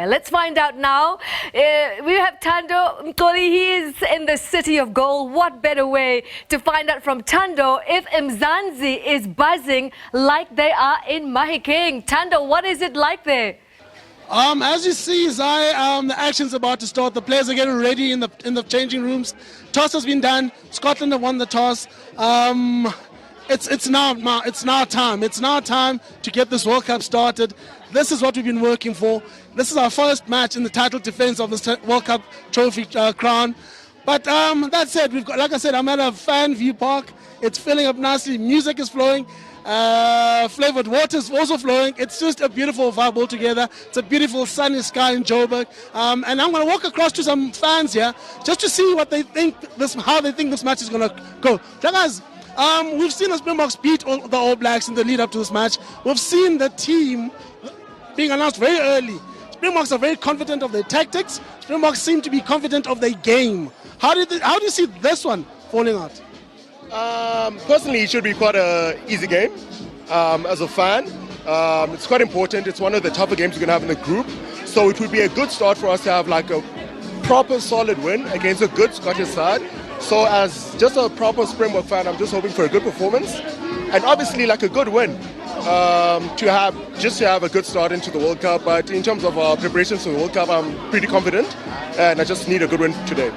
there? Let's find out now. We have Thando Mxoli. He is in the city of gold. What better way to find out from Thando if Mzansi is buzzing like they are in Mahikeng? Thando, what is it like there? As you see, Zai, the action's about to start. The players are getting ready in the changing rooms. Toss has been done. Scotland have won the toss. It's now time. It's now time to get this World Cup started. This is what we've been working for. This is our first match in the title defense of this World Cup trophy crown. But that said, we've got, like I said, I'm at a fan view park. It's filling up nicely. Music is flowing. Flavored water is also flowing. It's just a beautiful vibe altogether. It's a beautiful sunny sky in Joburg. And I'm going to walk across to some fans here just to see what they think how they think this match is going to go. So guys, we've seen the Springboks beat the All Blacks in the lead up to this match. We've seen the team being announced very early. Springboks are very confident of their tactics. Springboks seem to be confident of their game. How do you see this one falling out? Personally, it should be quite an easy game. As a fan, it's quite important. It's one of the tougher games we're going to have in the group. So it would be a good start for us to have like a proper solid win against a good Scottish side. So as just a proper Springbok fan, I'm just hoping for a good performance. And obviously like a good win to have a good start into the World Cup. But in terms of preparations for the World Cup, I'm pretty confident. And I just need a good win today.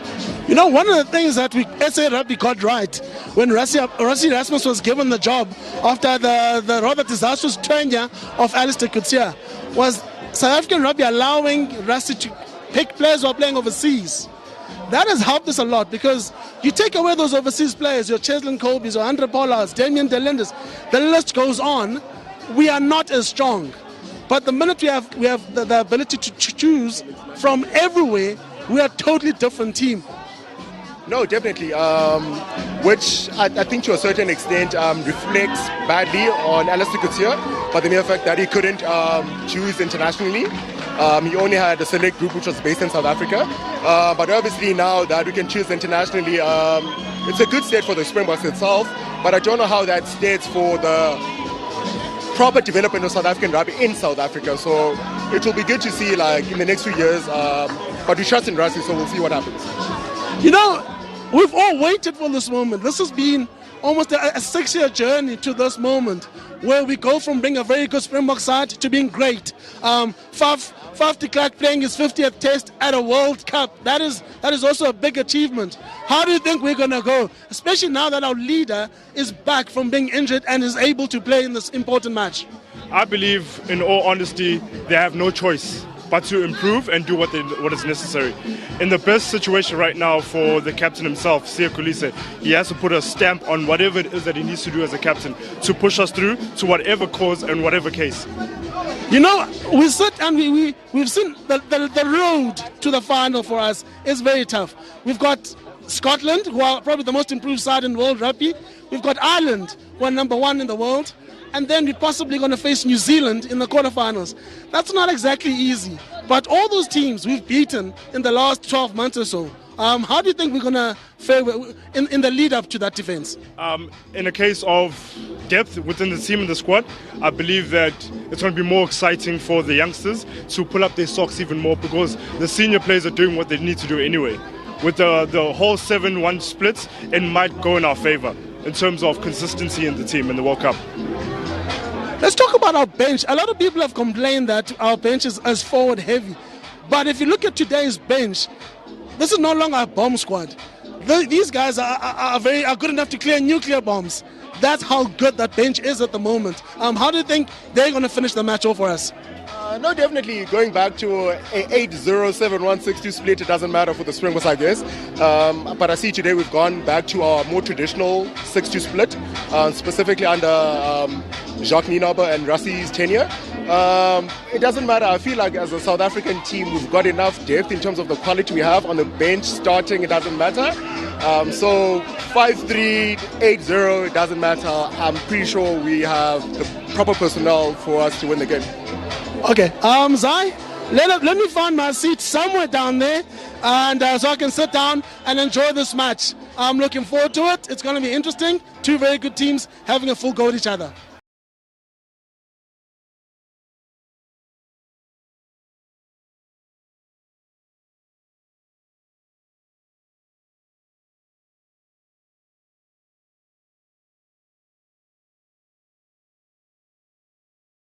You know, one of the things that SA Rugby got right when Rassie Erasmus was given the job after the rather disastrous tenure of Alistair Coetzee was South African Rugby allowing Rassie to pick players who are playing overseas. That has helped us a lot because you take away those overseas players, your Cheslin Colbys, your Andre Pollards, Damien de Linders, the list goes on, we are not as strong. But the minute we have the ability to choose from everywhere, we are a totally different team. No, definitely, which I think to a certain extent reflects badly on Alistair Coetzee, but the mere fact that he couldn't choose internationally. He only had a select group which was based in South Africa, but obviously now that we can choose internationally, it's a good state for the Springboks itself, but I don't know how that states for the proper development of South African rugby in South Africa. So it will be good to see like in the next few years, but we trust in Rassie, so we'll see what happens. You know, we've all waited for this moment. This has been almost a 6-year journey to this moment where we go from being a very good Springbok side to being great. Faf de Klerk playing his 50th test at a World Cup. That is also a big achievement. How do you think we're going to go? Especially now that our leader is back from being injured and is able to play in this important match. I believe, in all honesty, they have no choice but to improve and do what is necessary. In the best situation right now for the captain himself, Siya Kolisi, he has to put a stamp on whatever it is that he needs to do as a captain to push us through to whatever cause and whatever case. You know, we sit and we've seen the road to the final for us is very tough. We've got Scotland, who are probably the most improved side in world rugby. We've got Ireland, who are number 1 in the world. And then we're possibly going to face New Zealand in the quarterfinals. That's not exactly easy. But all those teams we've beaten in the last 12 months or so, how do you think we're going to fare in the lead up to that defense? In a case of depth within the team and the squad, I believe that it's going to be more exciting for the youngsters to pull up their socks even more because the senior players are doing what they need to do anyway. With the whole 7-1 splits, it might go in our favor in terms of consistency in the team in the World Cup. Let's talk about our bench. A lot of people have complained that our bench is forward heavy. But if you look at today's bench, this is no longer a bomb squad. These guys are good enough to clear nuclear bombs. That's how good that bench is at the moment. How do you think they're going to finish the match off for us? No, definitely going back to a 8-0, 7-1, 6-2 split, it doesn't matter for the Springboks, I guess. But I see today we've gone back to our more traditional 6-2 split, specifically under Jacques Nienaber and Rassie's tenure. It doesn't matter. I feel like as a South African team, we've got enough depth in terms of the quality we have on the bench starting. It doesn't matter. So 5-3, 8-0, it doesn't matter. I'm pretty sure we have the proper personnel for us to win the game. Okay, Zai, let me find my seat somewhere down there, and so I can sit down and enjoy this match. I'm looking forward to it. It's going to be interesting. Two very good teams having a full go at each other.